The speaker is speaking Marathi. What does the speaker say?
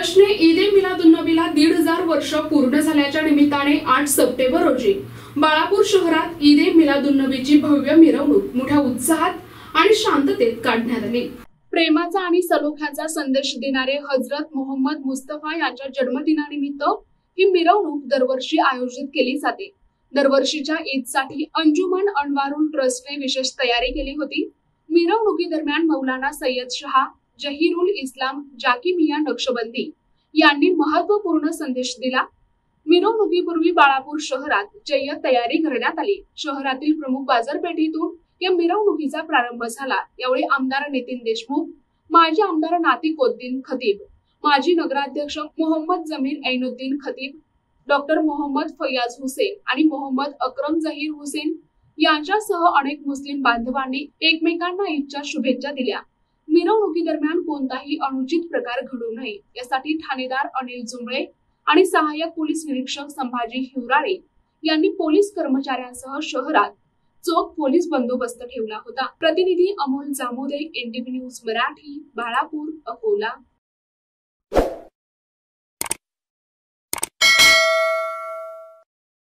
जश्न ईद मिलादुन्नबीला 1,500 वर्ष पूर्ण झाल्याच्या निमित्ताने 8 सप्टेंबर रोजी बाळापूर शहरात ईद मिलादुन्नबीची भव्य मिरवणूक मोठ्या उत्साहात आणि शांततेत काढण्यात आली। प्रेमाचा आणि सलोख्याचा संदेश देणारे हजरत मोहम्मद मुस्तफा यांच्या जन्मदिनानिमित्त ही मिरवणूक दरवर्षी आयोजित केली जाते। दरवर्षीच्या ईदसाठी अंजुमन अनवारुल ट्रस्टने विशेष तयारी केली होती। मिरवणुकीदरम्यान मौलाना सय्यद शाह जहीरुल इस्लाम जाकी मियां नक्षबंदी यांनी महत्त्वपूर्ण संदेश दिला। मिरवणुकीपूर्वी बाळापूर शहरात जय्यत तयारी करण्यात आली। शहरातील प्रमुख बाजारपेठेतून या मिरवणुकीचा प्रारंभ झाला। यावेळी आमदार नितीन देशमुख, माजी आमदार नातिक-उद्दीन खतीब, माजी नगराध्यक्ष मोहम्मद जमीर ऐनुद्दीन खतीब, डॉक्टर मोहम्मद फैयाज हुसेन आणि मोहम्मद अक्रम जहीर हुसेन यांच्यासह अनेक मुस्लिम बांधवांनी एकमेकांना ईदच्या शुभेच्छा दिल्या। मिरवणुकीदरम्यान कोणताही अनुचित प्रकार घडू नये यासाठी ठाणेदार अनिल जुमळे आणि सहाय्यक पोलीस निरीक्षक संभाजी हिवराळे यांनी पोलीस कर्मचाऱ्यांसह शहरात चोख पोलीस बंदोबस्त ठेवला होता। प्रतिनिधी अमोल जामोदे, NTV न्यूज मराठी, बाळापूर, अकोला।